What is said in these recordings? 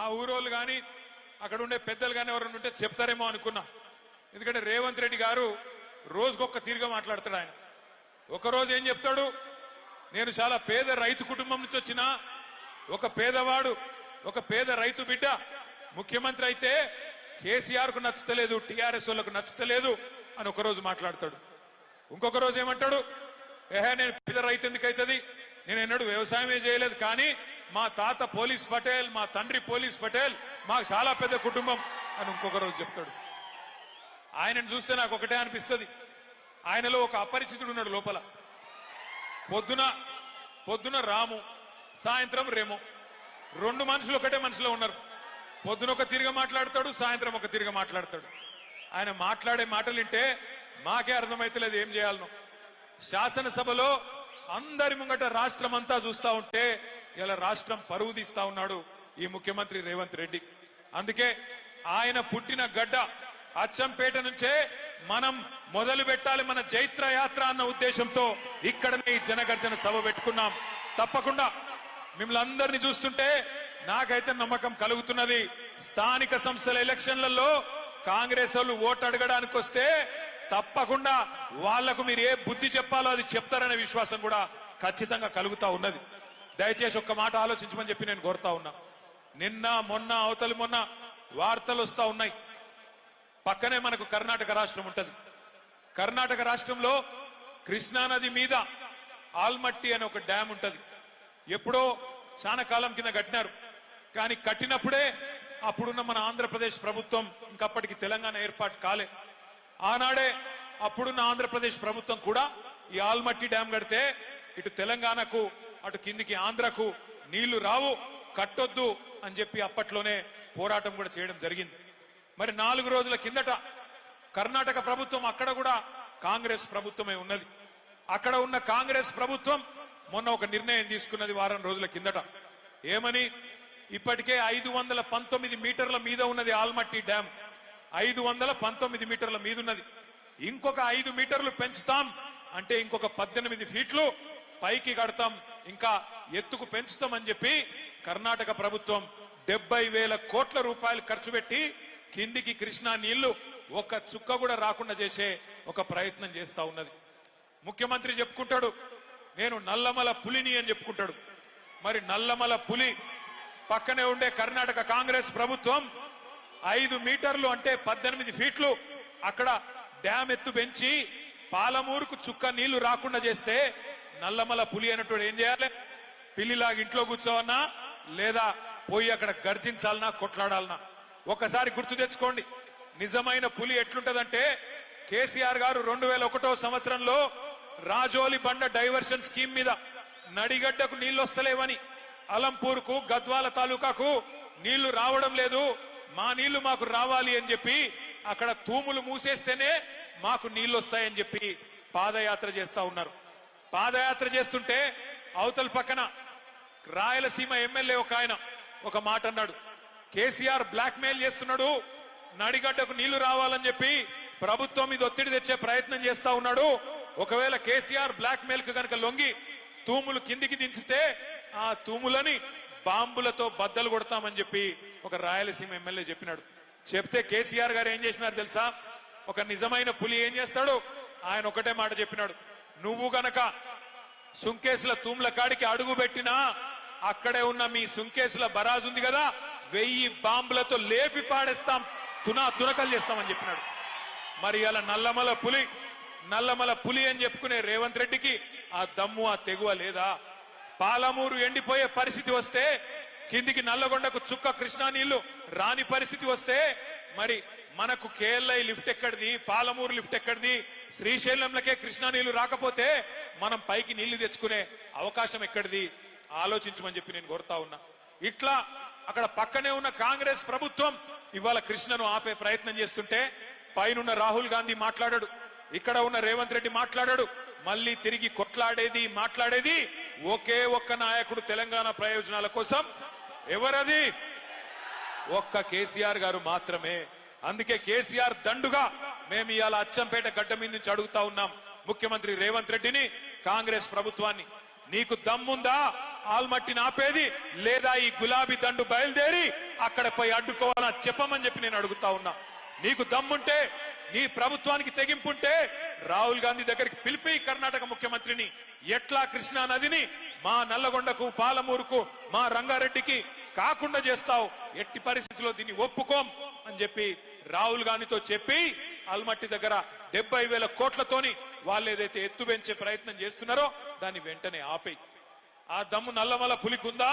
ఆ ఊరోళ్ళు కానీ అక్కడ ఉండే పెద్దలు కానీ ఎవరైనా ఉంటే చెప్తారేమో అనుకున్నా. ఎందుకంటే రేవంత్ రెడ్డి గారు రోజుకొక తీరుగా మాట్లాడతాడు. ఆయన ఒకరోజు ఏం చెప్తాడు, నేను చాలా పేద రైతు కుటుంబం నుంచి వచ్చిన ఒక పేదవాడు, ఒక పేద రైతు బిడ్డ ముఖ్యమంత్రి అయితే కేసీఆర్ కు నచ్చుతలేదు, టీఆర్ఎస్ వాళ్ళకు నచ్చుతలేదు అని ఒకరోజు మాట్లాడతాడు. ఇంకొక రోజు ఏమంటాడు, నేను పేద రైతు ఎందుకు అవుతుంది, నేను ఎన్నడూ వ్యవసాయమే చేయలేదు, కానీ మా తాత పోలీస్ పటేల్, మా తండ్రి పోలీస్ పటేల్, మాకు చాలా పెద్ద కుటుంబం అని ఇంకొక రోజు చెప్తాడు. ఆయనను చూస్తే నాకు ఒకటే అనిపిస్తుంది, ఆయనలో ఒక అపరిచితుడు ఉన్నాడు లోపల. పొద్దున రాము, సాయంత్రం రేము, రెండు మనుషులు ఒకటే మనిషిలో ఉన్నారు. పొద్దున ఒక తిరిగి మాట్లాడతాడు, సాయంత్రం ఒక తిరిగి మాట్లాడతాడు. ఆయన మాట్లాడే మాటలు వింటే మాకే అర్థమైతలేదు ఏం చేయాలనో. శాసనసభలో అందరి ముంగట రాష్ట్రం అంతా చూస్తా ఉంటే ఇలా రాష్ట్రం పరువు తీస్తా ఉన్నాడు ఈ ముఖ్యమంత్రి రేవంత్ రెడ్డి. అందుకే ఆయన పుట్టిన గడ్డ అచ్చంపేట నుంచే మనం మొదలు పెట్టాలి మన జైత్ర యాత్ర అన్న ఉద్దేశంతో ఇక్కడనే ఈ జనగర్జన సభ పెట్టుకున్నాం. తప్పకుండా మిమ్మల్ని అందరినీ చూస్తుంటే నాకైతే నమ్మకం కలుగుతున్నది, స్థానిక సంస్థల ఎలక్షన్లలో కాంగ్రెస్ వాళ్ళు ఓటు అడగడానికి వస్తే తప్పకుండా వాళ్లకు మీరు ఏ బుద్ధి చెప్పాలో అది చెప్తారనే విశ్వాసం కూడా ఖచ్చితంగా కలుగుతా ఉన్నది. దయచేసి ఒక్క మాట ఆలోచించమని చెప్పి నేను కోరుతా ఉన్నా. నిన్న మొన్న అవతలి మొన్న వార్తలు వస్తా ఉన్నాయి, పక్కనే మనకు కర్ణాటక రాష్ట్రం ఉంటది. కర్ణాటక రాష్ట్రంలో కృష్ణానది మీద ఆల్మట్టి అనే ఒక డ్యామ్ ఉంటది. ఎప్పుడో చాలా కాలం కింద కట్టినారు, కానీ కట్టినప్పుడే అప్పుడున్న మన ఆంధ్రప్రదేశ్ ప్రభుత్వం, ఇంకప్పటికి తెలంగాణ ఏర్పాటు కాలే, ఆనాడే అప్పుడున్న ఆంధ్రప్రదేశ్ ప్రభుత్వం కూడా ఈ ఆల్మట్టి డ్యామ్ కడితే ఇటు తెలంగాణకు అటు కిందికి ఆంధ్రకు నీళ్లు రావు, కట్టొద్దు అని చెప్పి అప్పట్లోనే పోరాటం కూడా చేయడం జరిగింది. మరి 4 రోజుల కిందట కర్ణాటక ప్రభుత్వం, అక్కడ కూడా కాంగ్రెస్ ప్రభుత్వమే ఉన్నది, అక్కడ ఉన్న కాంగ్రెస్ ప్రభుత్వం మొన్న ఒక నిర్ణయం తీసుకున్నది వారం రోజుల కిందట. ఏమని, ఇప్పటికే 519 మీటర్ల మీద ఉన్నది ఆల్మట్టి డ్యామ్, 519 మీటర్ల మీద ఉన్నది. ఇంకొక 5 మీటర్లు పెంచుతాం అంటే ఇంకొక 18 ఫీట్లు పైకి కడతాం, ఇంకా ఎత్తుకు పెంచుతామని చెప్పి కర్ణాటక ప్రభుత్వం 70,000 కోట్ల రూపాయలు ఖర్చు పెట్టి కిందికి కృష్ణా నీళ్లు ఒక్క చుక్క కూడా రాకుండా చేసే ఒక ప్రయత్నం చేస్తా ఉన్నది. ముఖ్యమంత్రి చెప్పుకుంటాడు నేను నల్లమల పులిని అని చెప్పుకుంటాడు. మరి నల్లమల పులి పక్కనే ఉండే కర్ణాటక కాంగ్రెస్ ప్రభుత్వం 5 మీటర్లు అంటే 18 ఫీట్లు అక్కడ డ్యామ్ ఎత్తు పెంచి పాలమూరుకు చుక్క నీళ్లు రాకుండా చేస్తే నల్లమల పులి అన్నట్టు ఏం చేయాలి, పిల్లిలాగా ఇంట్లో కూర్చోవన్నా లేదా పోయి అక్కడ గర్జించాలన్నా కొట్లాడాలన్నా? ఒకసారి గుర్తు తెచ్చుకోండి, నిజమైన పులి ఎట్లుంటదంటే కేసీఆర్ గారు 2001వ సంవత్సరంలో రాజోలి బండ డైవర్షన్ స్కీమ్ మీద నడిగడ్డకు నీళ్లు వస్తలేవని, అలంపూర్కు గద్వాల తాలూకాకు నీళ్లు రావడం లేదు, మా నీళ్లు మాకు రావాలి అని చెప్పి అక్కడ తూములు మూసేస్తేనే మాకు నీళ్లు వస్తాయని చెప్పి పాదయాత్ర చేస్తా ఉన్నారు. పాదయాత్ర చేస్తుంటే అవతల పక్కన రాయలసీమ ఎమ్మెల్యే ఒక ఆయన ఒక మాట అన్నాడు, కేసీఆర్ బ్లాక్ మెయిల్ చేస్తున్నాడు, నడిగడ్డకు నీళ్లు రావాలని చెప్పి ప్రభుత్వం మీద ఒత్తిడి తెచ్చే ప్రయత్నం చేస్తా ఉన్నాడు, ఒకవేళ కేసీఆర్ బ్లాక్ మెయిల్ కు కనుక లొంగి తూములు కిందికి దించితే ఆ తూములని బాంబులతో బద్దలు కొడతామని చెప్పి ఒక రాయలసీమ ఎమ్మెల్యే చెప్పినాడు. చెప్తే కేసీఆర్ గారు ఏం చేసినారు తెలుసా, ఒక నిజమైన పులి ఏం చేస్తాడు, ఆయన ఒకటే మాట చెప్పినాడు, నువ్వు గనక సుంకేసుల తూముల కాడికి అడుగు పెట్టినా అక్కడే ఉన్న మీ సుంకేసుల బరాజు ఉంది కదా 1000 బాంబులతో లేపి పాడేస్తాం, తునకలు చేస్తామని చెప్పినాడు. మరి అలా నల్లమల పులి అని చెప్పుకునే రేవంత్ రెడ్డికి ఆ దమ్ము ఆ తెగువ లేదా? పాలమూరు ఎండిపోయే పరిస్థితి వస్తే, కిందికి నల్లగొండకు చుక్క కృష్ణా నీళ్లు రాని పరిస్థితి వస్తే మరి మనకు కేఎల్ఐ లిఫ్ట్ ఎక్కడిది, పాలమూరు లిఫ్ట్ ఎక్కడిది, శ్రీశైలంలకే కృష్ణా నీళ్లు రాకపోతే మనం పైకి నీళ్లు తెచ్చుకునే అవకాశం ఎక్కడిది? ఆలోచించమని చెప్పి నేను కోరుతా ఉన్నా. ఇట్లా అక్కడ పక్కనే ఉన్న కాంగ్రెస్ ప్రభుత్వం ఇవాళ కృష్ణను ఆపే ప్రయత్నం చేస్తుంటే పైనున్న రాహుల్ గాంధీ మాట్లాడాడు, ఇక్కడ ఉన్న రేవంత్ రెడ్డి మాట్లాడాడు, మళ్ళీ తిరిగి కొట్లాడేది మాట్లాడేది ఒకే ఒక్క నాయకుడు తెలంగాణ ప్రయోజనాల కోసం. ఎవరది? ఒక్క కేసీఆర్ గారు మాత్రమే. అందుకే కేసీఆర్ దండుగా మేము ఇవాళ అచ్చంపేట గడ్డ మీద నుంచి అడుగుతా ఉన్నాం ముఖ్యమంత్రి రేవంత్ రెడ్డిని, కాంగ్రెస్ ప్రభుత్వాన్ని, నీకు దమ్ముందా ఆల్మట్టిని ఆపేది, లేదా ఈ గులాబీ దండు బయలుదేరి అక్కడ పోయి అడ్డుకోవాలా చెప్పమని చెప్పి నేను అడుగుతా ఉన్నా. నీకు దమ్ముంటే, నీ ప్రభుత్వానికి తెగింపుంటే రాహుల్ గాంధీ దగ్గరికి పిలిపి కర్ణాటక ముఖ్యమంత్రిని ఎట్లా కృష్ణా నదిని మా నల్లగొండకు, పాలమూరుకు, మా రంగారెడ్డికి కాకుండా చేస్తావు, ఎట్టి పరిస్థితుల్లో దీన్ని ఒప్పుకోం అని చెప్పి రాహుల్ గాంధీతో చెప్పి ఆల్మట్టి దగ్గర 70,000 కోట్లతోని వాళ్ళు ఏదైతే ఎత్తు పెంచే ప్రయత్నం చేస్తున్నారో దాన్ని వెంటనే ఆపేయి. ఆ దమ్ము నల్లమల పులికుందా?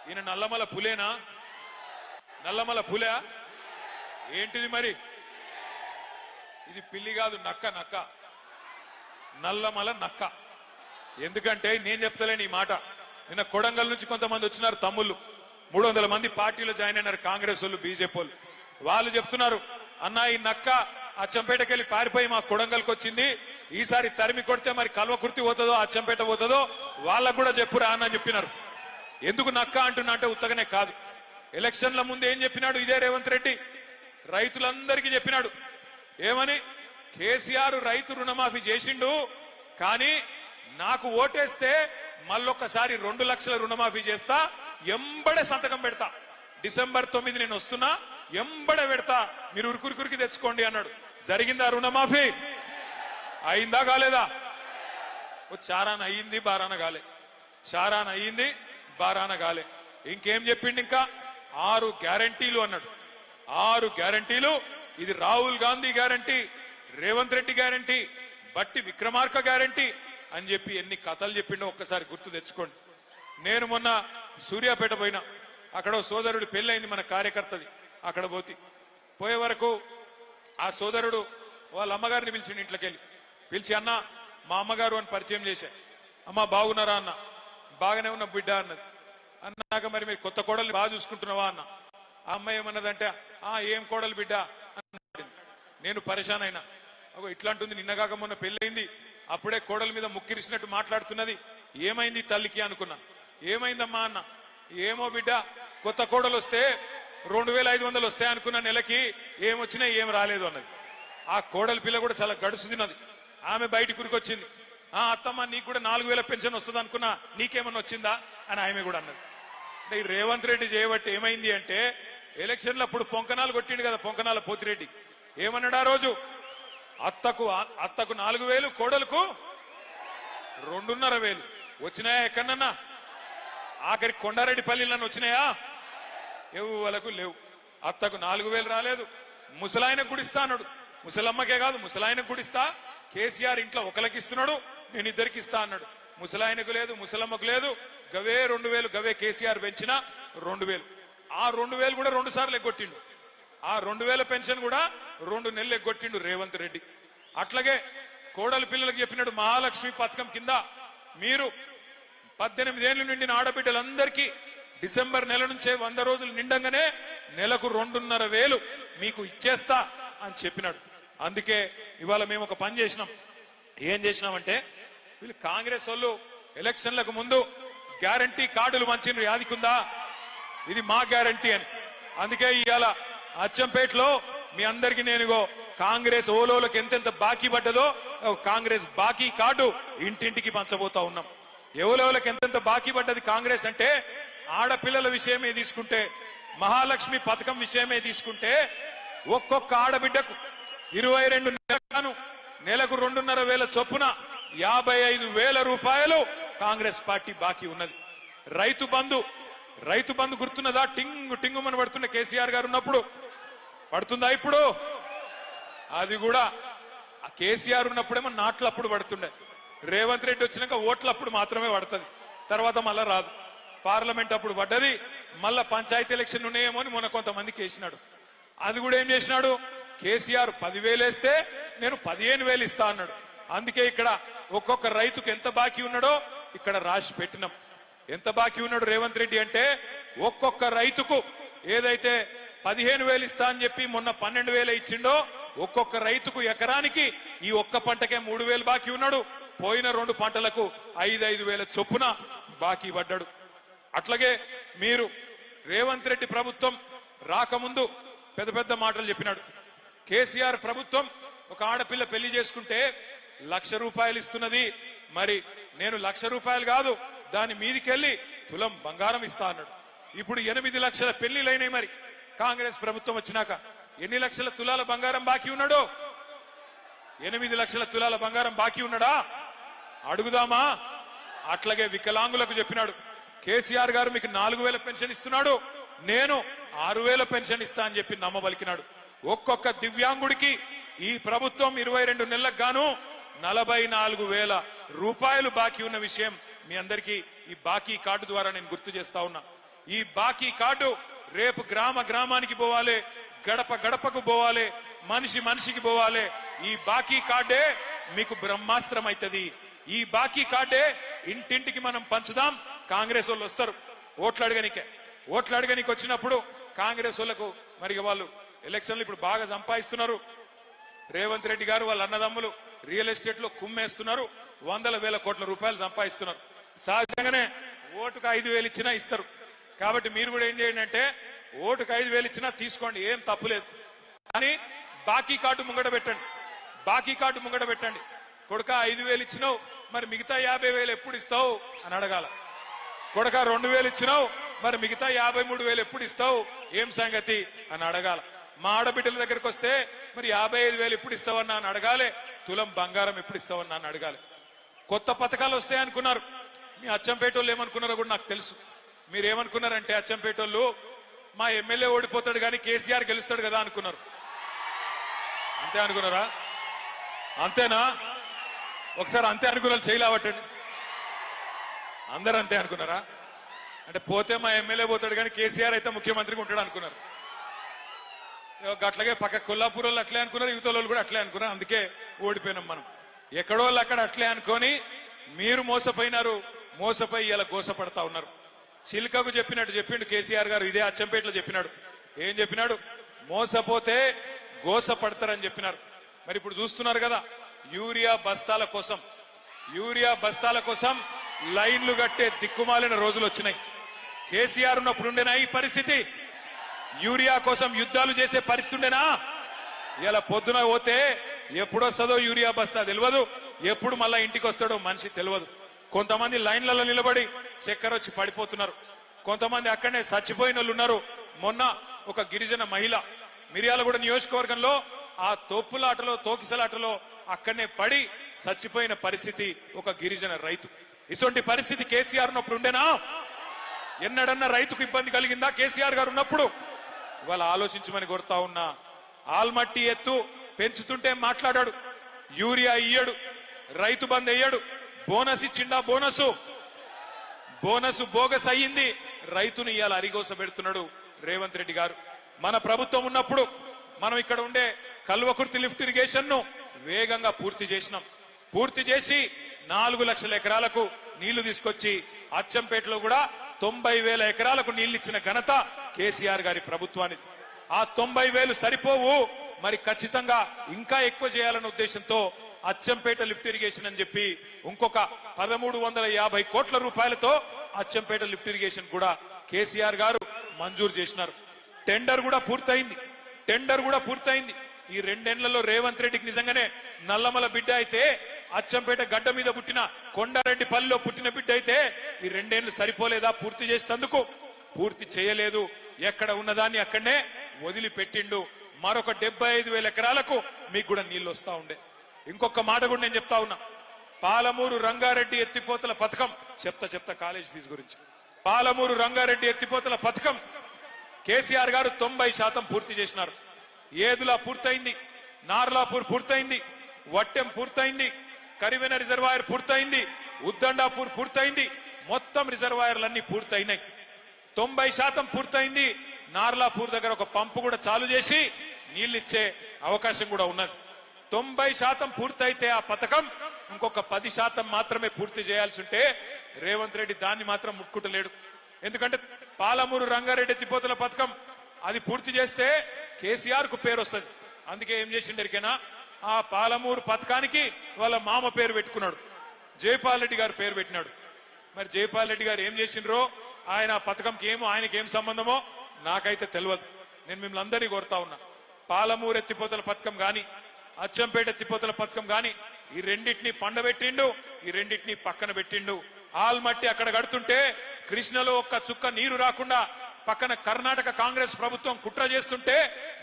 ఈయన నల్లమల పులేనా? నల్లమల పులే ఏంటిది మరి? ఇది పిల్లి కాదు, నక్క. నక్క, నల్లమల నక్క. ఎందుకంటే నేను చెప్తలేను ఈ మాట. నిన్న కొడంగల్ నుంచి కొంతమంది వచ్చినారు తమ్ముళ్ళు, 300 మంది పార్టీలో జాయిన్ అయినారు, కాంగ్రెస్ వాళ్ళు, బీజేపీ వాళ్ళు. వాళ్ళు చెప్తున్నారు, అన్న ఈ నక్క అచ్చంపేటకెళ్ళి పారిపోయి మా కొడంగల్కి వచ్చింది, ఈసారి తరిమి కొడితే మరి కల్వకుర్తి పోతుందో అచ్చంపేట పోతుందో వాళ్ళకు కూడా చెప్పురా అని చెప్పినారు. ఎందుకు నక్క అంటున్నా అంటే ఉత్తగానే కాదు. ఎలక్షన్ల ముందు ఏం చెప్పినాడు ఇదే రేవంత్ రెడ్డి? రైతులందరికీ చెప్పినాడు ఏమని? కేసీఆర్ రైతు రుణమాఫీ చేసిండు, కానీ నాకు ఓటేస్తే మళ్ళొక్కసారి 2 లక్షల రుణమాఫీ చేస్తా, ఎంబడే సంతకం పెడతా, డిసెంబర్ 9 నేను వస్తున్నా, ఎంబడే పెడతా, మీరు ఉరుకురికి తెచ్చుకోండి అన్నాడు. జరిగిందా రుణమాఫీ? అయిందా కాలేదా? చారాన అయ్యింది, బారాన కాలే. చారాన అయ్యింది, బారాన కాలే. ఇంకేం చెప్పిండు? ఇంకా 6 గ్యారంటీలు అన్నాడు. 6 గ్యారంటీలు. ఇది రాహుల్ గాంధీ గ్యారంటీ, రేవంత్ రెడ్డి గ్యారంటీ, బట్టి విక్రమార్క గ్యారంటీ అని చెప్పి ఎన్ని కథలు చెప్పిండో ఒక్కసారి గుర్తు తెచ్చుకోండి. నేను మొన్న సూర్యాపేట పోయినా, అక్కడ సోదరుడు పెళ్ళైంది మన కార్యకర్తది. అక్కడ పోయే వరకు ఆ సోదరుడు వాళ్ళ అమ్మగారిని పిలిచిండు, ఇంట్లోకి వెళ్ళి పిలిచి, అన్న మా అమ్మగారు అని పరిచయం చేశా. అమ్మ బాగున్నారా అన్న. బాగానే ఉన్న బిడ్డ అన్నది. అన్నాక మరి మీరు కొత్త కోడల్ని బాగా చూసుకుంటున్నావా అన్న. ఆ అమ్మాయి ఏమన్నదంటే, ఏం కోడలు బిడ్డ అన్నది. నేను పరేషాన్ అయినా. ఇట్లాంటుంది, నిన్నగాక మొన్న పెళ్ళైంది, అప్పుడే కోడల మీద ముక్కిరిసినట్టు మాట్లాడుతున్నది, ఏమైంది తల్లికి అనుకున్నా. ఏమైందమ్మా అన్న. ఏమో బిడ్డ, కొత్త కోడలు వస్తే 2,500 వస్తాయి అనుకున్న, నెలకి ఏమొచ్చినా ఏం రాలేదు అన్నది. ఆ కోడలి పిల్ల కూడా చాలా గడుసు తిన్నది. ఆమె బయట కురికొచ్చింది, అత్తమ్మ నీకు కూడా 4,000 పెన్షన్ వస్తుంది అనుకున్నా, నీకేమన్నా వచ్చిందా అని ఆమె కూడా అన్నది. అంటే ఈ రేవంత్ రెడ్డి చేయబట్టి ఏమైంది అంటే, ఎలక్షన్లు అప్పుడు పొంకనాలు కొట్టిండు కదా, పొంకనాల పోతిరెడ్డి ఏమన్నాడు ఆ రోజు? అత్తకు 4,000, కోడలకు 2,500 వచ్చినాయా ఎక్కడన్నా? ఆఖరి కొండారెడ్డి పల్లిలను వచ్చినాయా? ఎవలకు లేవు. అత్తకు 4,000 రాలేదు. ముసలాయనకు గుడిస్తా అన్నాడు. ముసలమ్మకే కాదు, ముసలాయనకు గుడిస్తా. కేసీఆర్ ఇంట్లో ఒకరికి ఇస్తున్నాడు, నేను 2కి ఇస్తా అన్నాడు. ముసలాయనకు లేదు, ముసలమ్మకు లేదు. గవే 2,000, గవే కేసీఆర్ పెంచిన 2,000. ఆ 2,000 కూడా 2 సార్లు ఎగ్గొట్టిండు. ఆ 2,000 పెన్షన్ కూడా 2 నెలలు ఎగ్గొట్టిండు రేవంత్ రెడ్డి. అట్లాగే కోడలి పిల్లలకు చెప్పినాడు, మహాలక్ష్మి పథకం కింద మీరు 18 ఏళ్ల నిండిన ఆడబిడ్డలందరికీ డిసెంబర్ నెల నుంచే 100 రోజులు నిండంగానే నెలకు 2,500 మీకు ఇచ్చేస్తా అని చెప్పినాడు. అందుకే ఇవాళ మేము ఒక పని చేసినాం. ఏం చేసినామంటే, వీళ్ళు కాంగ్రెస్ వాళ్ళు ఎలక్షన్లకు ముందు గ్యారంటీ కార్డులు మంచిని యాదికుందా, ఇది మా గ్యారంటీ అని. అందుకే ఇవాళ అచ్చంపేటలో మీ అందరికీ నేను కాంగ్రెస్ ఓలోలకు ఎంతెంత బాకీ పడ్డదో కాంగ్రెస్ బాకీ కార్డు ఇంటింటికి పంచబోతా ఉన్నాం. ఎవలోలకు ఎంతెంత బాకీ పడ్డది కాంగ్రెస్ అంటే, ఆడపిల్లల విషయమే తీసుకుంటే, మహాలక్ష్మి పథకం విషయమే తీసుకుంటే, ఒక్కొక్క ఆడబిడ్డకు 22 నెలలను నెలకు 2,500 చొప్పున 55,000 రూపాయలు కాంగ్రెస్ పార్టీ బాకీ ఉన్నది. రైతు బంధు గుర్తున్నదా? టింగు టింగుమని పడుతున్న కేసీఆర్ గారు ఉన్నప్పుడు పడుతుందా? ఇప్పుడు అది కూడా ఆ కేసీఆర్ ఉన్నప్పుడేమో నాట్లప్పుడు పడుతుండే, రేవంత్ రెడ్డి వచ్చినాక ఓట్లప్పుడు మాత్రమే పడుతుంది, తర్వాత మళ్ళా రాదు. పార్లమెంట్ అప్పుడు పడ్డది, మళ్ళా పంచాయతీ ఎలక్షన్ ఉన్నాయేమో అని మొన్న కొంతమందికి వేసినాడు. అది కూడా ఏం చేసినాడు, కేసీఆర్ 10,000 వేస్తే నేను 15,000 ఇస్తా అన్నాడు. అందుకే ఇక్కడ ఒక్కొక్క రైతుకు ఎంత బాకీ ఉన్నాడో ఇక్కడ రాసి పెట్టినాం. ఎంత బాకీ ఉన్నాడు రేవంత్ రెడ్డి అంటే, ఒక్కొక్క రైతుకు ఏదైతే 15,000 ఇస్తా అని చెప్పి మొన్న 12,000 ఇచ్చిండో, ఒక్కొక్క రైతుకు ఎకరానికి ఈ ఒక్క పంటకే 3,000 బాకీ ఉన్నాడు. పోయిన 2 పంటలకు 5,000 చొప్పున బాకీ పడ్డాడు. అట్లాగే మీరు రేవంత్ రెడ్డి ప్రభుత్వం రాకముందు పెద్ద పెద్ద మాటలు చెప్పినాడు. కేసీఆర్ ప్రభుత్వం ఒక ఆడపిల్ల పెళ్లి చేసుకుంటే 1,00,000 రూపాయలు ఇస్తున్నది, మరి నేను ₹1,00,000 కాదు దాని మీదికెళ్ళి తులం బంగారం ఇస్తా అన్నాడు. ఇప్పుడు 8 లక్షల పెళ్లిలైనాయి. మరి కాంగ్రెస్ ప్రభుత్వం వచ్చినాక ఎన్ని లక్షల తులాల బంగారం బాకీ ఉన్నాడో? 8 లక్షల తులాల బంగారం బాకీ ఉన్నాడా? అడుగుదామా? అట్లాగే వికలాంగులకు చెప్పినాడు, కేసీఆర్ గారు మీకు 4,000 పెన్షన్ ఇస్తున్నాడు, నేను 6,000 పెన్షన్ ఇస్తా అని చెప్పి నమ్మబలికినాడు. ఒక్కొక్క దివ్యాంగుడికి ఈ ప్రభుత్వం 22 నెలలకు గాను 44,000 రూపాయలు బాకీ ఉన్న విషయం మీ అందరికీ ఈ బాకీ కార్డు ద్వారా నేను గుర్తు చేస్తా ఉన్నా. ఈ బాకీ కార్డు రేపు గ్రామ గ్రామానికి పోవాలి, గడప గడపకు పోవాలి, మనిషి మనిషికి పోవాలి. ఈ బాకీ కార్డే మీకు బ్రహ్మాస్త్రం అవుతుంది. ఈ బాకీ కార్డే ఇంటింటికి మనం పంచుదాం. కాంగ్రెస్ వాళ్ళు వస్తారు ఓట్లు అడగనికి వచ్చినప్పుడు కాంగ్రెస్ వాళ్ళకు మరి వాళ్ళు ఎలక్షన్లు ఇప్పుడు బాగా సంపాదిస్తున్నారు. రేవంత్ రెడ్డి గారు వాళ్ళ అన్నదమ్ములు రియల్ ఎస్టేట్ లో కుమ్మేస్తున్నారు, 100,000 కోట్ల రూపాయలు సంపాదిస్తున్నారు. సహజంగానే ఓటుకు 5,000 ఇచ్చినా ఇస్తారు. కాబట్టి మీరు కూడా ఏం చేయండి అంటే ఓటుకు 5,000 ఇచ్చినా తీసుకోండి, ఏం తప్పులేదు. కానీ బాకీ కార్డు ముంగట పెట్టండి. కొడుక 5,000 ఇచ్చినావు, మరి మిగతా 50,000 ఎప్పుడు ఇస్తావు అని అడగాల. కొడుక 2,000 ఇచ్చినావు, మరి మిగతా 53,000 ఎప్పుడు ఇస్తావు, ఏం సంగతి అని అడగాల. మా ఆడబిడ్డల దగ్గరకు వస్తే మరి 55,000 ఎప్పుడు ఇస్తావన్నా అని అడగాలి. తులం బంగారం ఎప్పుడు ఇస్తావన్నా అని అడగాలి. కొత్త పథకాలు వస్తాయనుకున్నారు. మీ అచ్చంపేట వాళ్ళు ఏమనుకున్నారో కూడా నాకు తెలుసు. మీరేమనుకున్నారంటే అచ్చంపేట వాళ్ళు మా ఎమ్మెల్యే ఓడిపోతాడు కానీ కేసీఆర్ గెలుస్తాడు కదా అనుకున్నారు. అంతే అనుకున్నారా? అంతేనా? ఒకసారి అంతే అనుకున్నారు, చేయలేవటండి. అందరు అంతే అనుకున్నారా? అంటే పోతే మా ఎమ్మెల్యే పోతాడు కానీ కేసీఆర్ అయితే ముఖ్యమంత్రిగా ఉంటాడు అనుకున్నారు. అట్లాగే పక్క కొల్లాపూర్ వాళ్ళు అట్లే అనుకున్నారు, యువత వాళ్ళు కూడా అట్లే అనుకున్నారు. అందుకే ఓడిపోయినాం మనం. ఎక్కడో వాళ్ళు అక్కడ అట్లే అనుకొని మీరు మోసపోయి ఇలా గోసపడతా ఉన్నారు. చిలుకకు చెప్పిండు కేసీఆర్ గారు, ఇదే అచ్చంపేటలో చెప్పినాడు. ఏం చెప్పినాడు? మోసపోతే గోసపడతారని చెప్పినారు. మరి ఇప్పుడు చూస్తున్నారు కదా, యూరియా బస్తాల కోసం లైన్లు కట్టే దిక్కుమాలిన రోజులు వచ్చినాయి. కేసీఆర్ ఉన్నప్పుడు ఉండేనా ఈ పరిస్థితి? యూరియా కోసం యుద్ధాలు చేసే పరిస్థితి ఉండేనా? ఇలా పొద్దున పోతే ఎప్పుడొస్తుందో యూరియా బస్తా తెలియదు, ఎప్పుడు మళ్ళా ఇంటికి వస్తాడో మనిషి తెలియదు. కొంతమంది లైన్లలో నిలబడి చక్కెర వచ్చి పడిపోతున్నారు. కొంతమంది అక్కడనే చచ్చిపోయిన వాళ్ళు ఉన్నారు. మొన్న ఒక గిరిజన మహిళ మిర్యాలగూడ నియోజకవర్గంలో ఆ తోకిసలాటలో అక్కడనే పడి చచ్చిపోయిన పరిస్థితి ఒక గిరిజన రైతు. ఇటువంటి పరిస్థితి కేసీఆర్ ఉన్నప్పుడు ఉండేనా? ఎన్నడన్నా రైతుకు ఇబ్బంది కలిగిందా కేసీఆర్ గారు ఉన్నప్పుడు? ఇవాళ ఆలోచించమని కోరుతా ఉన్నా. ఆల్మట్టి ఎత్తు పెంచుతుంటే మాట్లాడాడు, యూరియా ఇయ్యడు, రైతు బంద్ అయ్యాడు, బోనస్ ఇచ్చిండా? బోనస్ బోగస్ అయ్యింది. రైతుని ఇవాళ అరిగోస పెడుతున్నాడు రేవంత్ రెడ్డి గారు. మన ప్రభుత్వం ఉన్నప్పుడు మనం ఇక్కడ ఉండే కల్వకుర్తి లిఫ్ట్ ఇరిగేషన్ ను వేగంగా పూర్తి చేసి 4 లక్షల ఎకరాలకు నీళ్లు తీసుకొచ్చి అచ్చంపేటలో కూడా 90,000 ఎకరాలకు నీళ్లు ఇచ్చిన ఘనత కేసీఆర్ గారి ప్రభుత్వానికి. ఆ 90,000 సరిపోవు, మరి ఖచ్చితంగా ఇంకా ఎక్కువ చేయాలన్న ఉద్దేశంతో అచ్చంపేట లిఫ్ట్ ఇరిగేషన్ అని చెప్పి ఇంకొక 1,350 కోట్ల రూపాయలతో అచ్చంపేట లిఫ్ట్ ఇరిగేషన్ కూడా కేసీఆర్ గారు మంజూరు చేసినారు. టెండర్ కూడా పూర్తయింది. ఈ 2 ఏళ్లలో రేవంత్ రెడ్డికి నిజంగానే నల్లమల బిడ్డ అయితే, అచ్చంపేట గడ్డ మీద పుట్టిన కొండారెడ్డిపల్లిలో పుట్టిన బిడ్డ అయితే ఈ 2 ఏళ్లు సరిపోలేదా పూర్తి చేసేందుకు? పూర్తి చేయలేదు. ఎక్కడ ఉన్నదాన్ని అక్కడనే వదిలిపెట్టిండు. మరొక 75,000 ఎకరాలకు మీకు కూడా నీళ్లు వస్తా ఉండే. ఇంకొక మాట కూడా నేను చెప్తా ఉన్నా. పాలమూరు రంగారెడ్డి ఎత్తిపోతల పథకం చెప్తా కాలేజ్ ఫీజు గురించి. పాలమూరు రంగారెడ్డి ఎత్తిపోతల పథకం కేసీఆర్ గారు 90% పూర్తి చేసినారు. ఏదులా పూర్తయింది, నార్లాపూర్ పూర్తయింది, వట్టెం పూర్తయింది, కరివెన రిజర్వాయర్ పూర్తయింది, ఉద్దండాపూర్ పూర్తయింది. మొత్తం రిజర్వాయర్లన్నీ పూర్తయినాయి. 90% పూర్తయింది. నార్లాపూర్ దగ్గర ఒక పంపు కూడా చాలు చేసి నీళ్లిచ్చే అవకాశం కూడా ఉన్నది. 90% పూర్తయితే ఆ పథకం ఇంకొక 10% మాత్రమే పూర్తి చేయాల్సి ఉంటే రేవంత్ రెడ్డి దాన్ని మాత్రం ముట్టుకుంటలేడు. ఎందుకంటే పాలమూరు రంగారెడ్డి ఎత్తిపోతల పథకం అది పూర్తి చేస్తే కేసీఆర్ కు పేరు వస్తుంది. అందుకే ఏం చేసిండరికైనా ఆ పాలమూరు పథకానికి వాళ్ళ మామ పేరు పెట్టుకున్నాడు, జైపాల్ రెడ్డి గారు పేరు పెట్టినాడు. మరి జైపాల్ రెడ్డి గారు ఏం చేసిండ్రో, ఆయన పథకంకి ఆయనకేం సంబంధమో నాకైతే తెలియదు. నేను మిమ్మల్ని అందరినీ కోరుతా ఉన్నా, పాలమూరు ఎత్తిపోతల పథకం గాని అచ్చంపేట ఎత్తిపోతల పథకం గాని ఈ రెండింటినీ పండబెట్టిండు ఈ రెండింటిని పక్కన పెట్టిండు. ఆల్మట్టి అక్కడ కడుతుంటే కృష్ణలో ఒక్క చుక్క నీరు రాకుండా పక్కన కర్ణాటక కాంగ్రెస్ ప్రభుత్వం కుట్ర చేస్తుంటే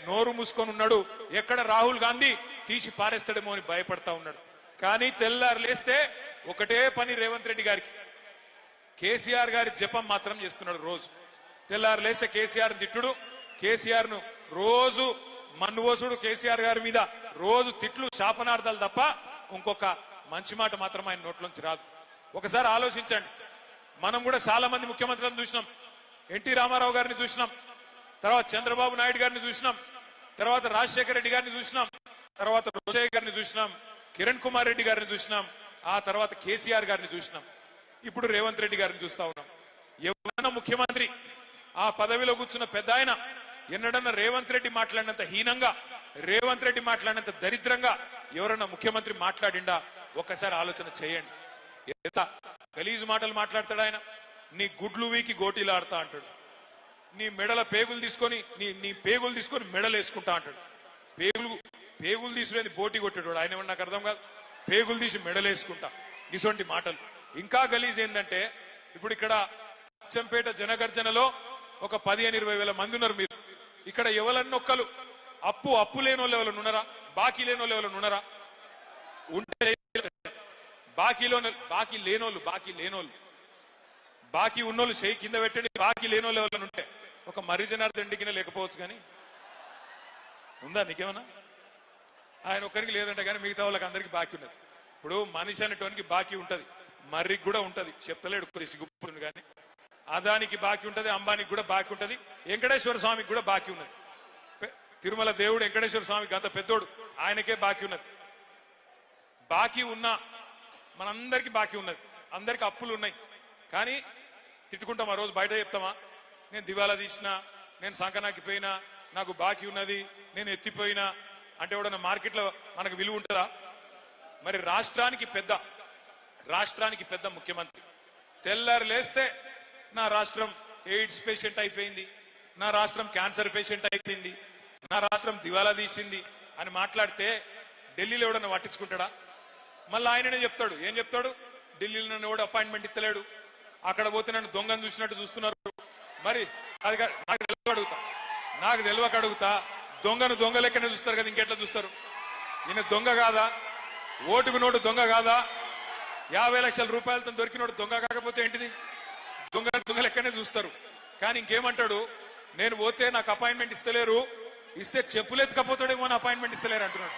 నోరు మూసుకొని ఉన్నాడు. ఎక్కడ రాహుల్ గాంధీ తీసి పారేస్తాడేమో అని భయపడతా ఉన్నాడు. కానీ తెల్లారు లేస్తే ఒకటే పని రేవంత్ రెడ్డి గారికి, కేసీఆర్ గారి జపం మాత్రం చేస్తున్నాడు. రోజు తెల్లారు లేస్తే కేసీఆర్ తిట్టుడు, కేసీఆర్ ను రోజు మన్నువోసుడు, కేసీఆర్ గారి మీద రోజు తిట్లు శాపనార్థాలు తప్ప ఇంకొక మంచి మాట మాత్రం ఆయన నోట్లోంచి రాదు. ఒకసారి ఆలోచించండి. మనం కూడా చాలా మంది ముఖ్యమంత్రులను చూసినాం. ఎన్టీ రామారావు గారిని చూసినాం, తర్వాత చంద్రబాబు నాయుడు గారిని చూసినాం, తర్వాత రాజశేఖర రెడ్డి గారిని చూసినాం, తర్వాత రోషయ్య గారిని చూసినాం, కిరణ్ కుమార్ రెడ్డి గారిని చూసినాం, ఆ తర్వాత కేసీఆర్ గారిని చూసినాం, ఇప్పుడు రేవంత్ రెడ్డి గారిని చూస్తా ఉన్నాం. ఎవరైనా ముఖ్యమంత్రి ఆ పదవిలో కూర్చున్న పెద్ద ఆయన ఎన్నడన్నా రేవంత్ రెడ్డి మాట్లాడినంత హీనంగా, రేవంత్ రెడ్డి మాట్లాడినంత దరిద్రంగా ఎవరన్నా ముఖ్యమంత్రి మాట్లాడిండా? ఒక్కసారి ఆలోచన చేయండి. ఎంత గలీజు మాటలు మాట్లాడతాడు ఆయన. నీ గుడ్లు వీకి గోటీలు ఆడతా అంటాడు. నీ మెడల పేగులు తీసుకొని నీ పేగులు తీసుకొని మెడలు వేసుకుంటా అంటాడు. పేగులు తీసుకునేది బోటి కొట్టాడు ఆయన. ఏమన్నా నాకు అర్థం కాదు. పేగులు తీసి మెడలు వేసుకుంటా, ఇటువంటి మాటలు. ఇంకా గలీజ్ ఏంటంటే ఇప్పుడు ఇక్కడ అచ్చంపేట జనగర్జనలో ఒక 15-20 వేల మంది ఉన్నారు. మీరు ఇక్కడ ఎవరన్నొక్కలు అప్పు లేని వాళ్ళు ఎవరు ఉన్నారా? బాకీ లేని వాళ్ళు ఎవరు ఉన్నారా? ఉంటే బాకీ ఉన్నోళ్ళు చేయి కింద పెట్టండి. బాకీ లేని వాళ్ళు ఎవరైనా ఉంటే ఒక మర్రి జనార్దన్ రెడ్డికి లేకపోవచ్చు, కానీ ఉందా నీకేమన్నా? ఆయన ఒక్కరికి లేదంటే కానీ మిగతా వాళ్ళకి అందరికి బాకీ ఉన్నది. ఇప్పుడు మనిషి అనేటోనికి బాకీ ఉంటది, మర్రికి కూడా ఉంటది. చెప్తలేడు సిగ్గుపడుతుంది కానీ. అదానికి బాకీ ఉంటది, అంబానికి కూడా బాకీ ఉంటది, వెంకటేశ్వర స్వామికి కూడా బాకీ ఉన్నది. తిరుమల దేవుడు వెంకటేశ్వర స్వామికి అంత పెద్దోడు, ఆయనకే బాకీ ఉన్నది. బాకీ ఉన్నా మనందరికీ బాకీ ఉన్నది, అందరికి అప్పులు ఉన్నాయి. కానీ తిట్టుకుంటాం. ఆ రోజు బయట చెప్తామా, నేను దివాలా తీసినా, నేను సంకనాకి పోయినా, నాకు బాకీ ఉన్నది, నేను ఎత్తిపోయినా అంటే ఎవడన్నా మార్కెట్లో మనకు విలువ ఉంటుందా? మరి రాష్ట్రానికి పెద్ద ముఖ్యమంత్రి తెల్లారు లేస్తే నా రాష్ట్రం ఎయిడ్స్ పేషెంట్ అయిపోయింది, నా రాష్ట్రం క్యాన్సర్ పేషెంట్ అయిపోయింది, నా రాష్ట్రం దివాలా తీసింది అని మాట్లాడితే ఢిల్లీలో ఎవడన్నా పట్టించుకుంటాడా? మళ్ళీ ఆయననే చెప్తాడు. ఏం చెప్తాడు? ఢిల్లీలో నన్ను ఎవడు అపాయింట్మెంట్ ఇస్తలేడు, అక్కడ పోతే నన్ను దొంగను చూసినట్టు చూస్తున్నారు. మరి అది నాకు తెలియక అడుగుతా, దొంగను దొంగ లెక్కనే చూస్తారు కదా, ఇంకెట్లా చూస్తారు? ఈయన దొంగ కాదా? ఓటుకు నోటు దొంగ కాదా? 50 లక్షల రూపాయలతో దొరికినోడు దొంగ కాకపోతే ఏంటిది? దొంగ లెక్కనే చూస్తారు. కానీ ఇంకేమంటాడు? నేను పోతే నాకు అపాయింట్మెంట్ ఇస్తలేరు, ఇస్తే చెప్పులెత్తుకపోతాడేమో అని అపాయింట్మెంట్ ఇస్తలేరు అంటున్నాడు.